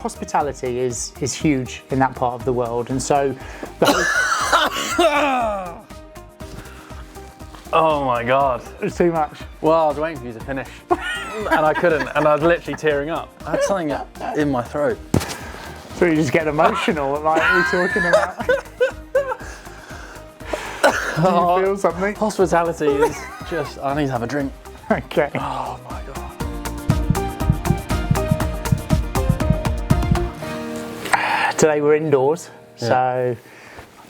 Hospitality is huge in that part of the world, and so oh my god, it's too much. Well, I was waiting for you to finish and I couldn't, and I was literally tearing up. I had something in my throat. So you just get emotional, like what are we talking about? Do you feel something? Hospitality is just, I need to have a drink. Okay. Oh my god. Today we're indoors, so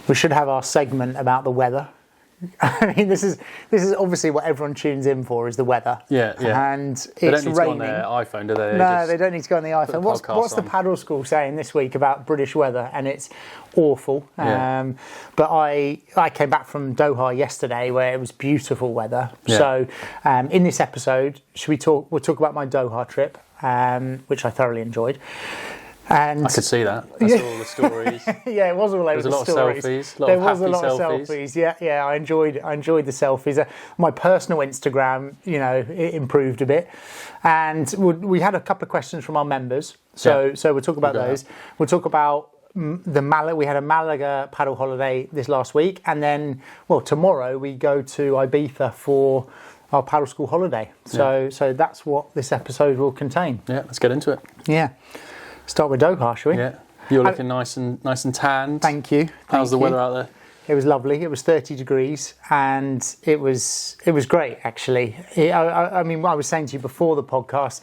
we should have our segment about the weather. I mean, this is obviously what everyone tunes in for, is the weather. Yeah. And they it's don't need raining. to go on their iPhone, do they? No, they don't need to go on the iPhone. What's the on. paddle school saying this week about British weather? And it's awful. Yeah. But I came back from Doha yesterday where it was beautiful weather. Yeah. So in this episode, we'll talk about my Doha trip, which I thoroughly enjoyed. And I could see that. I saw all the stories. Yeah, it was all over the stories. There was a lot of selfies. Yeah, I enjoyed the selfies. My personal Instagram, it improved a bit, and we had a couple of questions from our members. So we'll talk about those. We'll talk about we had a Malaga paddle holiday this last week, and then tomorrow we go to Ibiza for our paddle school holiday. So that's what this episode will contain. Yeah, let's get into it. Yeah. Start with Doha, shall we? Yeah. You're looking nice and tanned. Thank you. How's the weather out there? It was lovely. It was 30 degrees, and it was great actually. I mean, I was saying to you before the podcast,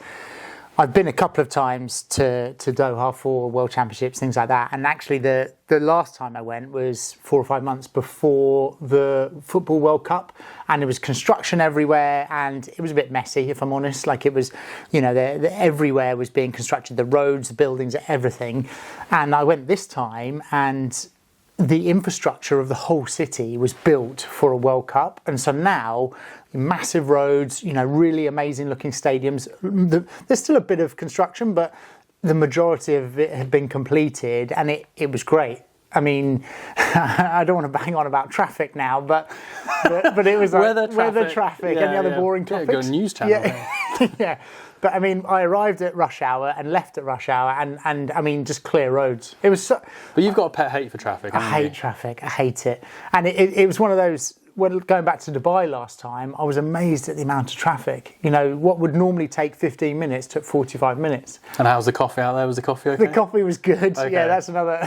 I've been a couple of times to Doha for World Championships, things like that. And actually the last time I went was 4 or 5 months before the Football World Cup. And there was construction everywhere, and it was a bit messy, if I'm honest. Like, it was, everywhere was being constructed, the roads, the buildings, everything. And I went this time, and the infrastructure of the whole city was built for a World Cup. And so now, massive roads, really amazing looking stadiums. There's still a bit of construction, but the majority of it had been completed, and it was great. I mean, I don't want to bang on about traffic now, but it was like weather traffic, and the other boring topics. Go news channel. Yeah. But I mean, I arrived at rush hour and left at rush hour, and I mean, just clear roads. It was so. But you've got a pet hate for traffic. I hate traffic. I hate it, and it was one of those. When going back to Dubai last time, I was amazed at the amount of traffic. What would normally take 15 minutes took 45 minutes. And how's the coffee out there? Was the coffee okay? The coffee was good. Okay. Yeah, that's another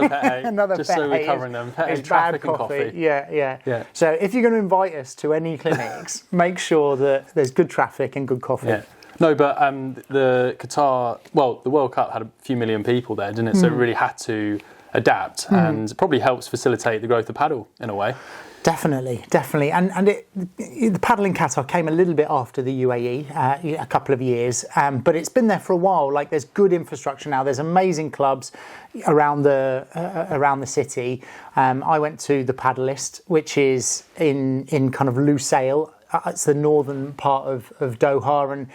pet hate. Just so we're covering them. Pet hate, traffic and coffee. Yeah. So if you're going to invite us to any clinics, make sure that there's good traffic and good coffee. Yeah. No, but the World Cup had a few million people there, didn't it? So it really had to adapt, and it probably helps facilitate the growth of paddle in a way. Definitely, and the paddle in Qatar came a little bit after the UAE, a couple of years, but it's been there for a while. Like, there's good infrastructure now. There's amazing clubs around the city. I went to the Paddleist, which is in kind of Lusail. It's the northern part of Doha, and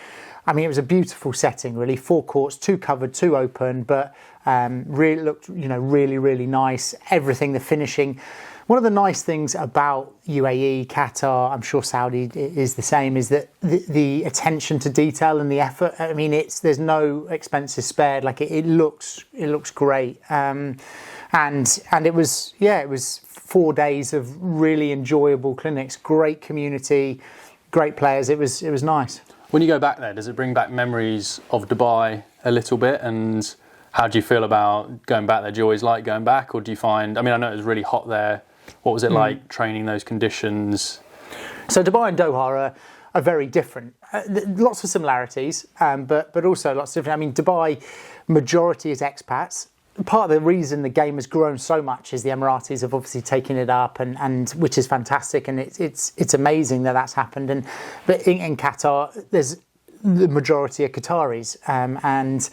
I mean, it was a beautiful setting, really. 4 courts, 2 covered, 2 open, but really looked, really, really nice. Everything, the finishing. One of the nice things about UAE, Qatar, I'm sure Saudi is the same, is that the attention to detail and the effort. I mean, there's no expenses spared. Like, it looks great, and it was 4 days of really enjoyable clinics, great community, great players. It was nice. When you go back there, does it bring back memories of Dubai a little bit? And how do you feel about going back there? Do you always like going back, or do you find? I mean, I know it was really hot there. What was it like training those conditions? So Dubai and Doha are very different. Lots of similarities, but also lots of different. I mean, Dubai, majority is expats. Part of the reason the game has grown so much is the Emiratis have obviously taken it up, and which is fantastic, and it's amazing that that's happened. But in Qatar, there's the majority are Qataris, and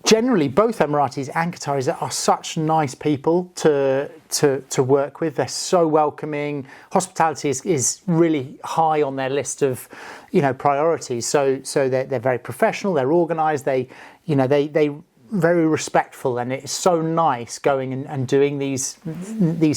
generally both Emiratis and Qataris are such nice people to work with. They're so welcoming. Hospitality is really high on their list of priorities. So they're very professional. They're organised. They very respectful, and it's so nice going and doing these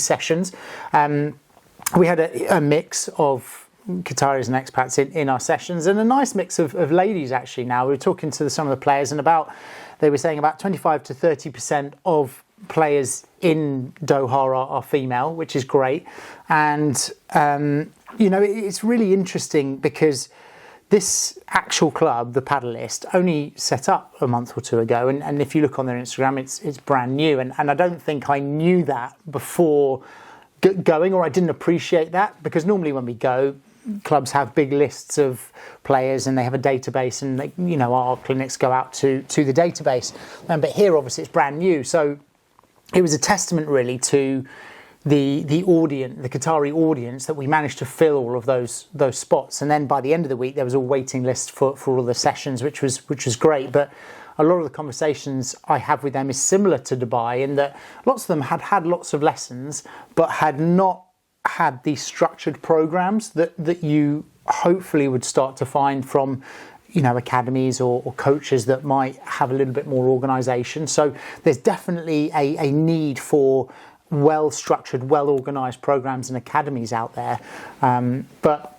sessions. We had a mix of Qataris and expats in our sessions, and a nice mix of ladies actually. Now we were talking to some of the players, and about they were saying about 25 to 30% of players in Doha are female, which is great. And, it's really interesting because this actual club, the Padelist, only set up a month or two ago. And if you look on their Instagram, it's brand new. And I don't think I knew that before going, or I didn't appreciate that, because normally when we go, clubs have big lists of players and they have a database, and our clinics go out to the database. But here, obviously, it's brand new. So it was a testament really to the audience, the Qatari audience, that we managed to fill all of those spots. And then by the end of the week, there was a waiting list for all the sessions, which was great. But a lot of the conversations I have with them is similar to Dubai, in that lots of them had lots of lessons, but had not had these structured programs that you hopefully would start to find from academies or coaches that might have a little bit more organisation. So there's definitely a need for well-structured, well-organised programs and academies out there. But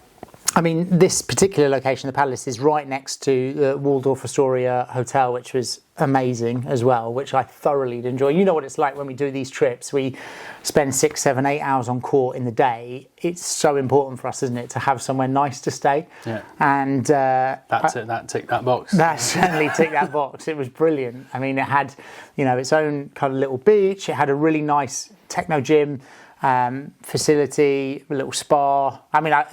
I mean, this particular location, the Palace, is right next to the Waldorf Astoria Hotel, which was amazing as well, which I thoroughly enjoy. You know what it's like when we do these trips. We spend 6, 7, 8 hours on court in the day. It's so important for us, isn't it, to have somewhere nice to stay? Yeah. And that ticked that box. That certainly ticked that box. It was brilliant. I mean, it had, its own kind of little beach. It had a really nice techno gym. Facility, a little spa. I mean, I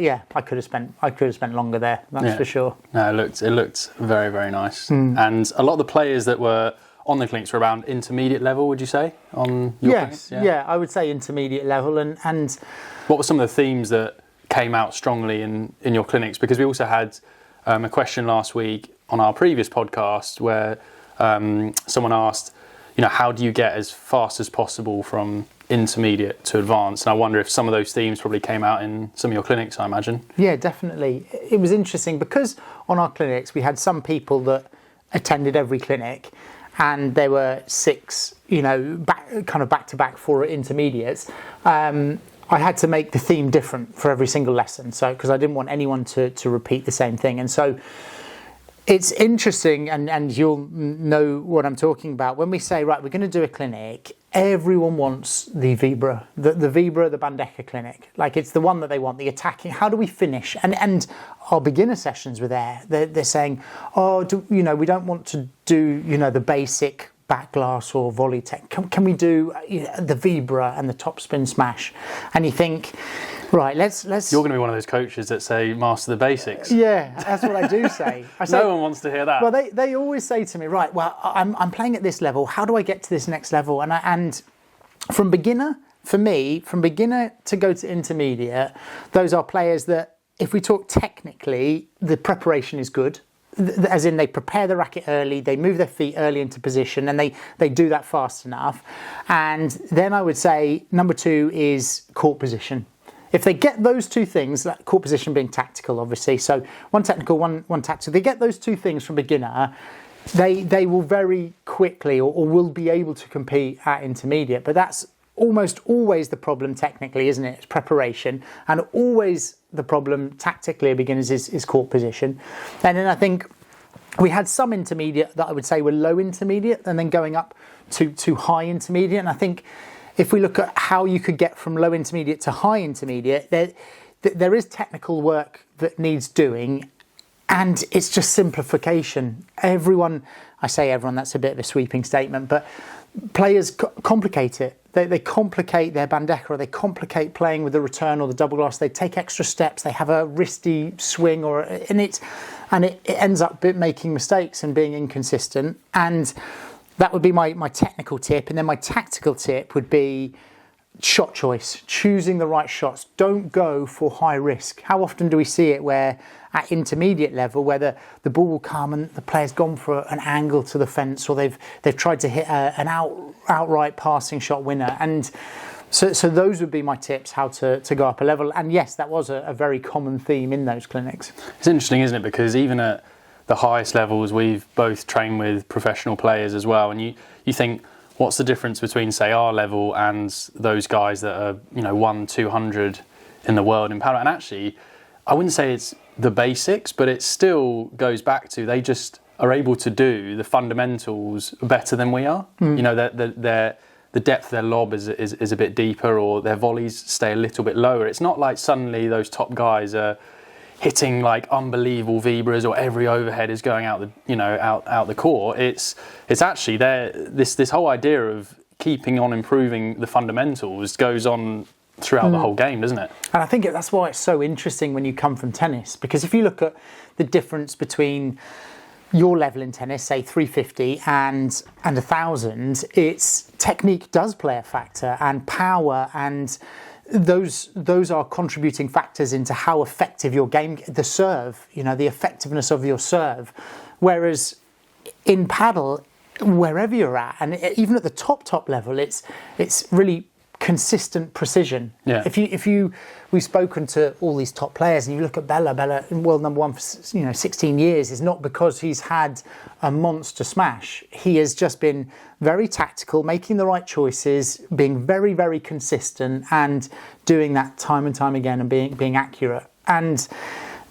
could have spent longer there. That's for sure. No, it looked very, very nice. And a lot of the players that were on the clinics were around intermediate level. Would you say on your clinics? Yeah, I would say intermediate level. And what were some of the themes that came out strongly in your clinics? Because we also had a question last week on our previous podcast where someone asked, how do you get as fast as possible from intermediate to advanced? And I wonder if some of those themes probably came out in some of your clinics, I imagine. Yeah, definitely. It was interesting because on our clinics we had some people that attended every clinic, and there were 6, back to back for intermediates. I had to make the theme different for every single lesson, so because I didn't want anyone to repeat the same thing. And so it's interesting, and you'll know what I'm talking about. When we say, right, we're going to do a clinic, everyone wants the Vibra, the Vibra, the Bandeja clinic. Like, it's the one that they want, the attacking. How do we finish? And our beginner sessions were there. They're saying, we don't want to do, the basic back glass or volley tech. Can we do the Vibra and the top spin smash? And you think, right, let's. You're going to be one of those coaches that say master the basics. Yeah, that's what I do say. No one wants to hear that. Well, they always say to me, right, well, I'm playing at this level. How do I get to this next level? And from beginner to go to intermediate, those are players that, if we talk technically, the preparation is good. As in, they prepare the racket early, they move their feet early into position, and they do that fast enough. And then I would say number 2 is court position. If they get those 2 things, that court position being tactical, obviously, so one technical, one tactical, they get those 2 things from beginner, they will very quickly or will be able to compete at intermediate. But that's almost always the problem technically, isn't it? It's preparation, and always the problem tactically at beginners is court position. And then I think we had some intermediate that I would say were low intermediate, and then going up to high intermediate. And I think if we look at how you could get from low intermediate to high intermediate, there is technical work that needs doing, and it's just simplification. I say everyone, that's a bit of a sweeping statement, but players complicate it. They complicate their bandeja, or they complicate playing with the return or the double glass. They take extra steps. They have a wristy swing, and it ends up making mistakes and being inconsistent. And that would be my technical tip. And then my tactical tip would be shot choice, choosing the right shots. Don't go for high risk. How often do we see it where at intermediate level, where the ball will come and the player's gone for an angle to the fence, or they've tried to hit an outright passing shot winner. And so those would be my tips, how to go up a level. And yes, that was a very common theme in those clinics. It's interesting, isn't it? Because even at the highest levels, we've both trained with professional players as well. And you think, what's the difference between, say, our level and those guys that are, 1-200 in the world in padel? And actually, I wouldn't say it's the basics, but it still goes back to they just are able to do the fundamentals better than we are. You know, the depth of their lob is a bit deeper, or their volleys stay a little bit lower. It's not like suddenly those top guys are hitting like unbelievable vibras, or every overhead is going out the court. It's actually this whole idea of keeping on improving the fundamentals goes on throughout the whole game, doesn't it? And I think that's why it's so interesting when you come from tennis, because if you look at the difference between your level in tennis, say 350 and 1,000, its technique does play a factor, and power, and those are contributing factors into how effective your game, the serve, you know, the effectiveness of your serve. Whereas in paddle, wherever you're at, and even at the top level, it's really consistent precision. Yeah. We've spoken to all these top players, and you look at Bella, world number one for 16 years, is not because he's had a monster smash. He has just been very tactical, making the right choices, being very, very consistent, and doing that time and time again, and being accurate. And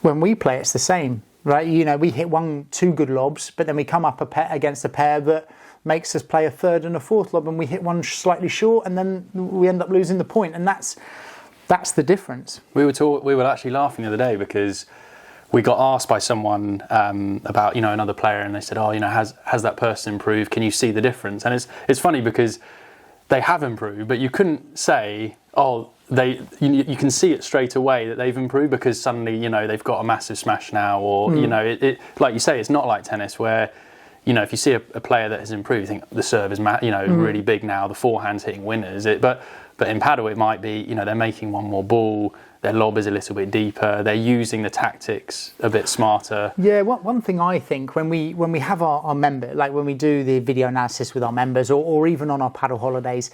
when we play, it's the same, right? You know, we hit 1-2 good lobs, but then we come up against a pair that makes us play a third and a fourth lob, and we hit one slightly short, and then we end up losing the point, and that's the difference. We were actually laughing the other day because we got asked by someone about another player, and they said, has that person improved? Can you see the difference? And it's funny because they have improved, but you couldn't say, you can see it straight away that they've improved because suddenly they've got a massive smash now, or it like you say, it's not like tennis where if you see a player that has improved, you think the serve is really big now, the forehand's hitting winners. But in paddle, it might be they're making one more ball, their lob is a little bit deeper, they're using the tactics a bit smarter. Yeah, one thing I think when we have our member, like when we do the video analysis with our members, or even on our paddle holidays,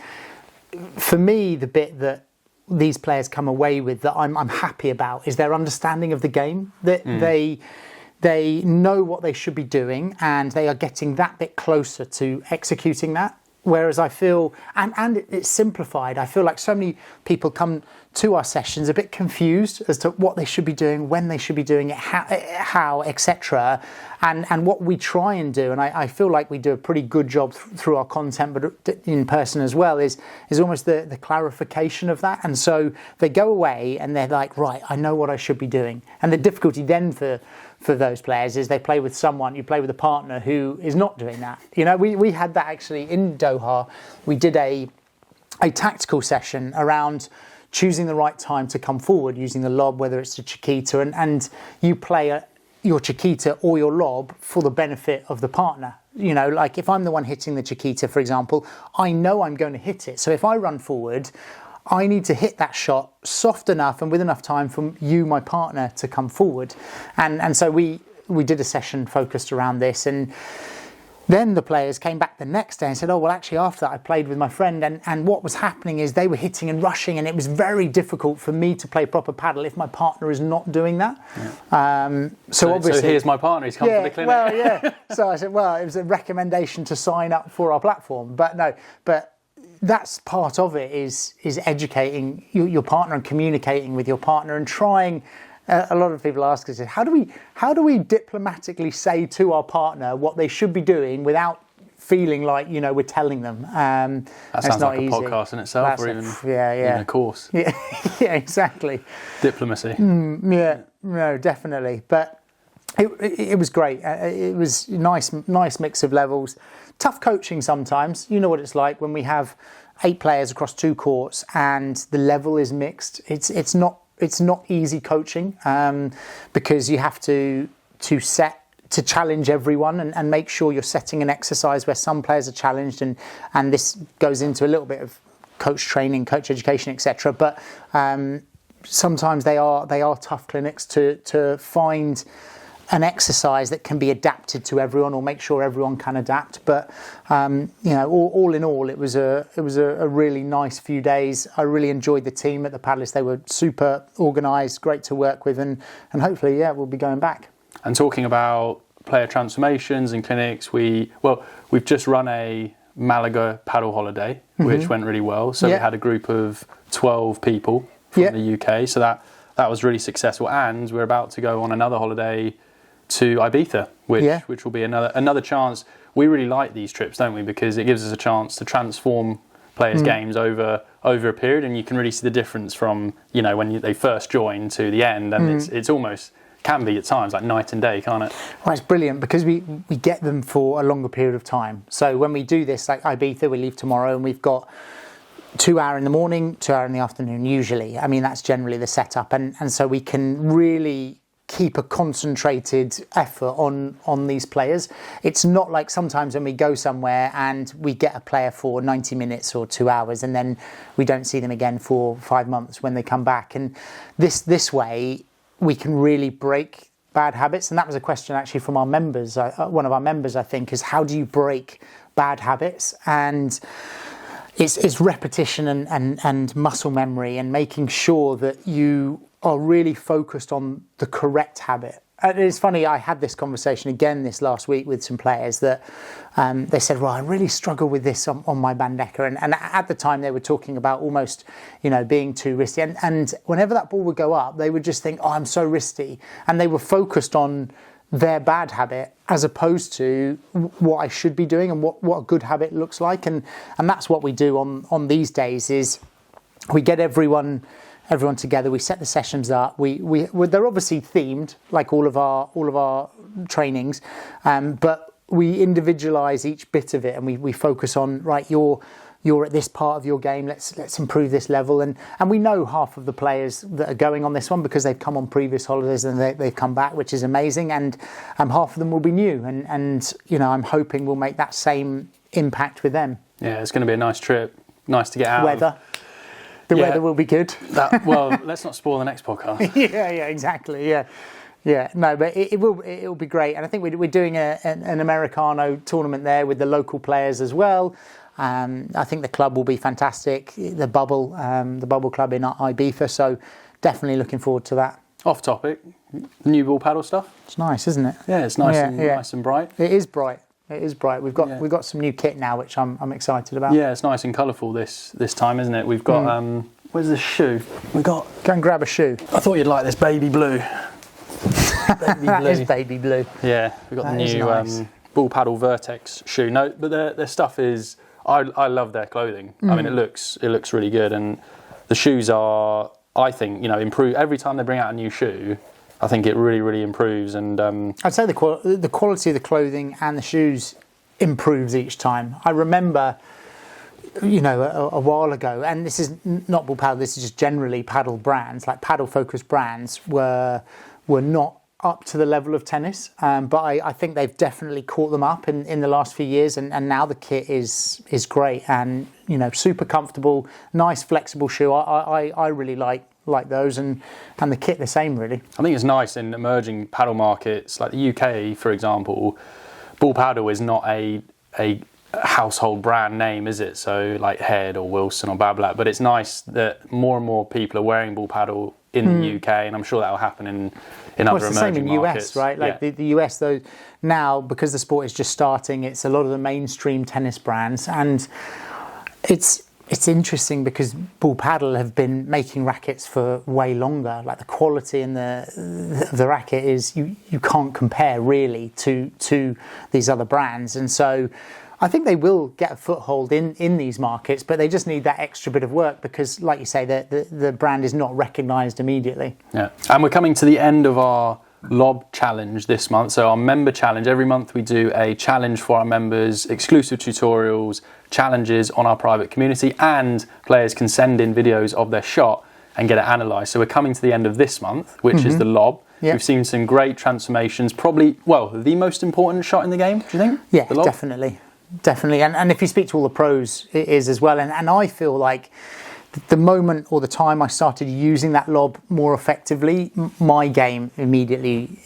for me the bit that these players come away with that I'm happy about is their understanding of the game, that they know what they should be doing, and they are getting that bit closer to executing that. Whereas I feel, and it's simplified, I feel like so many people come to our sessions a bit confused as to what they should be doing, when they should be doing it, how etc. And what we try and do, and I feel like we do a pretty good job through our content, but in person as well, is almost the clarification of that. And so they go away and they're like, right, I know what I should be doing. And the difficulty then for those players is you play with a partner who is not doing that. We had that actually in Doha. We did a tactical session around choosing the right time to come forward using the lob, whether it's a chiquita, and you play your chiquita or your lob for the benefit of the partner. Like if I'm the one hitting the chiquita, for example, I know I'm going to hit it. So if I run forward, I need to hit that shot soft enough and with enough time for you, my partner, to come forward. And so we did a session focused around this, and then the players came back the next day and said, actually after that I played with my friend, and what was happening is they were hitting and rushing, and it was very difficult for me to play proper paddle if my partner is not doing that. Yeah. So obviously, here's my partner, he's come for the clinic. Well, yeah. So I said, it was a recommendation to sign up for our platform. But that's part of it, is educating your partner and communicating with your partner and trying. A lot of people ask us, how do we diplomatically say to our partner what they should be doing without feeling like we're telling them? That sounds like a podcast in itself, or even a course. Yeah, yeah, exactly. Diplomacy. Yeah, no, definitely. But it was great. It was nice mix of levels. Tough coaching sometimes. You know what it's like when we have 8 players across 2 courts and the level is mixed. It's not easy coaching, because you have to challenge everyone and make sure you're setting an exercise where some players are challenged, and this goes into a little bit of coach training, coach education, etc. But sometimes they are tough clinics to find an exercise that can be adapted to everyone, or make sure everyone can adapt. But all in all, it was a really nice few days. I really enjoyed the team at the Padelists. They were super organised, great to work with, and hopefully, we'll be going back. And talking about player transformations and clinics, we've just run a Malaga paddle holiday, which went really well. So we had a group of 12 people from the UK. So that was really successful, and we're about to go on another holiday to Ibiza, which will be another chance. We really like these trips, don't we? Because it gives us a chance to transform players' games over a period, and you can really see the difference from when they first join to the end, and it's almost can be at times like night and day, can't it? Well, it's brilliant because we get them for a longer period of time. So when we do this, like Ibiza, we leave tomorrow and we've got 2 hours in the morning, 2 hours in the afternoon, usually. I mean, that's generally the setup. And so we can really keep a concentrated effort on these players. It's not like sometimes when we go somewhere and we get a player for 90 minutes or 2 hours and then we don't see them again for 5 months when they come back. And this way, we can really break bad habits. And that was a question actually from our members. One of our members, I think, is how do you break bad habits? And it's repetition and muscle memory and making sure that you are really focused on the correct habit. And it's funny, I had this conversation again this last week with some players that they said, well, I really struggle with this on my Bandecker. And at the time they were talking about almost, being too risky. And whenever that ball would go up, they would just think, oh, I'm so risky. And they were focused on their bad habit as opposed to what I should be doing and what a good habit looks like. And that's what we do on these days is we get everyone together, we set the sessions up, they're obviously themed like all of our trainings, but we individualize each bit of it and we focus on, right, you're at this part of your game, let's improve this level, and we know half of the players that are going on this one because they've come on previous holidays and they've come back, which is amazing, and half of them will be new, and I'm hoping we'll make that same impact with them. Yeah, it's going to be a nice trip, nice to get out. The weather will be good. Well, let's not spoil the next podcast. Yeah, exactly. Yeah. No, but it will be great. And I think we're doing an Americano tournament there with the local players as well. I think the club will be fantastic. The bubble club in Ibiza. So definitely looking forward to that. Off topic, new Bullpadel stuff. It's nice, isn't it? Yeah, it's nice nice and bright. It is bright. We've got some new kit now, which I'm excited about. Yeah, it's nice and colourful this time, isn't it? We've got where's the shoe? Go and grab a shoe. I thought you'd like this baby blue. That is baby blue. Yeah, we've got the new nice. Bullpadel Vertex shoe. No, but their stuff is. I love their clothing. I mean, it looks really good, and the shoes are, I think, improve every time they bring out a new shoe. I think it really, really improves, and I'd say the quality of the clothing and the shoes improves each time. I remember, a while ago, and this is not Bullpadel, this is just generally paddle brands, like paddle-focused brands were not up to the level of tennis, but I think they've definitely caught them up in the last few years, and now the kit is great and super comfortable, nice flexible shoe. I really like those, and the kit the same, really. I think it's nice in emerging paddle markets like the UK, for example. Bullpadel is not a household brand name, is it? So like Head or Wilson or Babolat, but it's nice that more and more people are wearing Bullpadel in the UK, and I'm sure that will happen in other emerging markets. It's the same in the US, right? Like the US, though, now because the sport is just starting, it's a lot of the mainstream tennis brands, and it's interesting because Bullpadel have been making rackets for way longer. Like the quality and the racket is you can't compare really to these other brands, and so I think they will get a foothold in these markets, but they just need that extra bit of work because, like you say, the brand is not recognised immediately. Yeah, and we're coming to the end of our Lob Challenge this month. So our member challenge, every month we do a challenge for our members, exclusive tutorials, challenges on our private community, and players can send in videos of their shot and get it analysed. So we're coming to the end of this month, which is the Lob. Yep. We've seen some great transformations, probably, the most important shot in the game, do you think? Yeah, definitely. And if you speak to all the pros, it is as well. And I feel like the moment or the time I started using that lob more effectively, my game immediately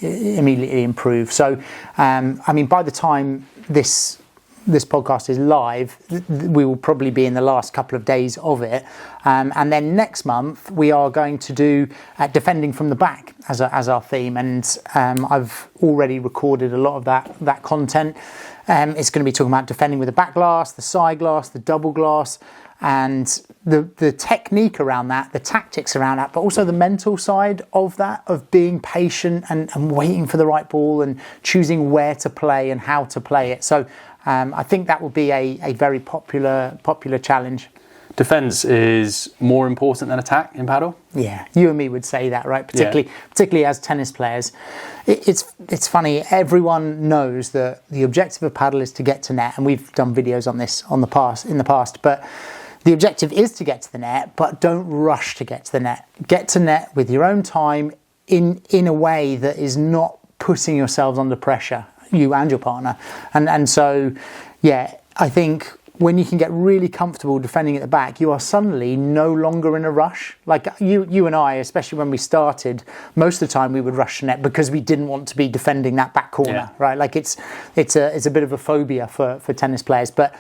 improved. So, by the time this podcast is live, we will probably be in the last couple of days of it. And then next month, we are going to do defending from the back as our theme. And I've already recorded a lot of that content. It's going to be talking about defending with the back glass, the side glass, the double glass, and the technique around that, the tactics around that, but also the mental side of that, of being patient and waiting for the right ball and choosing where to play and how to play it. So I think that will be a very popular challenge. Defence is more important than attack in paddle? Yeah, you and me would say that, right? Particularly as tennis players. It's funny, everyone knows that the objective of paddle is to get to net, and we've done videos on this in the past, but the objective is to get to the net, but don't rush to get to the net. Get to net with your own time in a way that is not putting yourselves under pressure, you and your partner. And so, yeah, I think when you can get really comfortable defending at the back, you are suddenly no longer in a rush. Like you and I, especially when we started, most of the time we would rush to net because we didn't want to be defending that back corner, right? Like it's a bit of a phobia for tennis players. But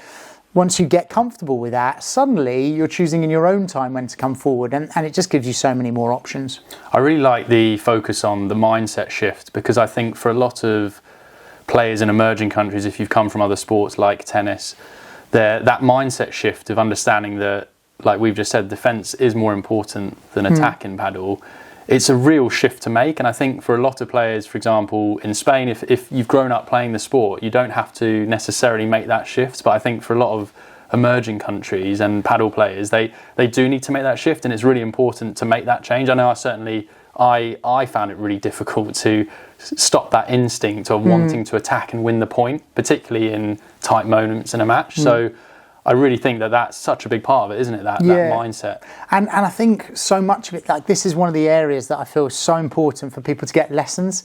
once you get comfortable with that, suddenly you're choosing in your own time when to come forward, and it just gives you so many more options. I really like the focus on the mindset shift, because I think for a lot of players in emerging countries, if you've come from other sports like tennis, that mindset shift of understanding that, like we've just said, defence is more important than attack in paddle. It's a real shift to make, and I think for a lot of players, for example, in Spain, if you've grown up playing the sport, you don't have to necessarily make that shift. But I think for a lot of emerging countries and paddle players, they do need to make that shift, and it's really important to make that change. I know I found it really difficult to stop that instinct of wanting to attack and win the point, particularly in tight moments in a match. So I really think that's such a big part of it, isn't it? That mindset. And I think so much of it, like this is one of the areas that I feel is so important for people to get lessons,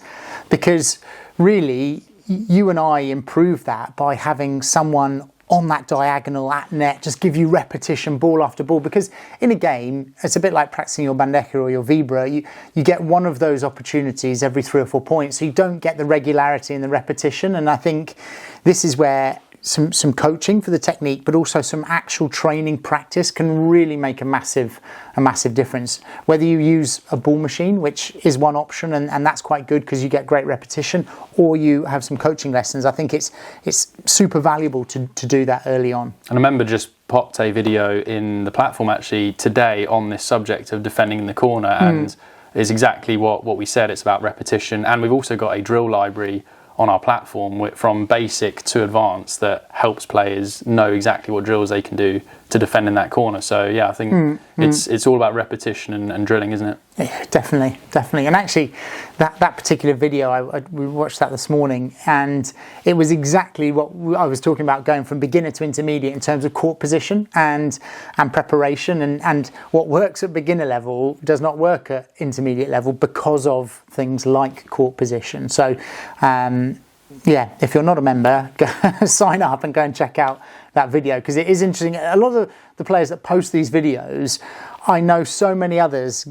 because really you and I improve that by having someone on that diagonal at net, just give you repetition, ball after ball. Because in a game, it's a bit like practicing your bandeja or your vibra. You get one of those opportunities every 3 or 4 points, so you don't get the regularity and the repetition. And I think this is where some coaching for the technique, but also some actual training practice can really make a massive difference. Whether you use a ball machine, which is one option, and that's quite good because you get great repetition, or you have some coaching lessons, I think it's super valuable to do that early on. And I remember just popped a video in the platform actually today on this subject of defending in the corner, and it's exactly what we said. It's about repetition, and we've also got a drill library on our platform from basic to advanced that helps players know exactly what drills they can do to defend in that corner. So yeah, I think it's all about repetition and drilling, isn't it? Yeah, definitely. And actually, that particular video, we watched that this morning, and it was exactly what I was talking about, going from beginner to intermediate in terms of court position and preparation, and what works at beginner level does not work at intermediate level because of things like court position. So if you're not a member, sign up and go and check out that video, because it is interesting. A lot of the players that post these videos, I know so many others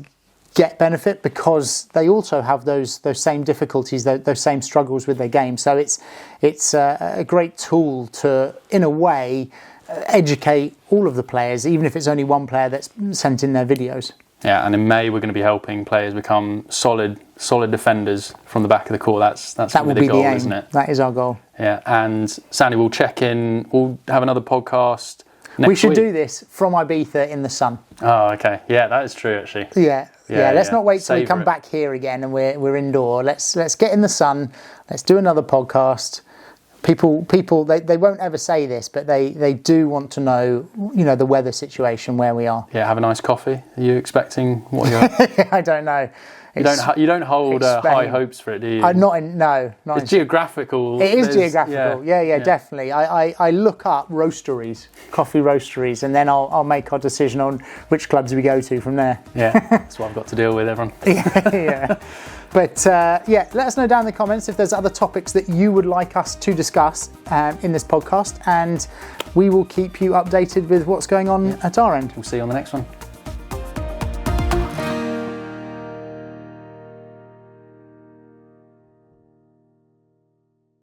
get benefit because they also have those same difficulties, those same struggles with their game. So it's a great tool to, in a way, educate all of the players, even if it's only one player that's sent in their videos. Yeah, and in May we're going to be helping players become solid defenders from the back of the court. That will be the goal, isn't it? That is our goal. Yeah, and Sandy, we'll check in. We'll have another podcast next week. We should do this from Ibiza in the sun. Oh, okay. Yeah, that is true, actually. Yeah. Let's not wait till we come back here again and we're indoor. Let's get in the sun. Let's do another podcast. People, they won't ever say this, but they do want to know, the weather situation where we are. Yeah, have a nice coffee. Are you expecting what you're? I don't know. You don't hold high hopes for it, do you? No. It's geographical. It is geographical. Yeah, definitely. I look up roasteries, coffee roasteries, and then I'll make our decision on which clubs we go to from there. Yeah, that's what I've got to deal with, everyone. Yeah. But let us know down in the comments if there's other topics that you would like us to discuss in this podcast, and we will keep you updated with what's going on at our end. We'll see you on the next one.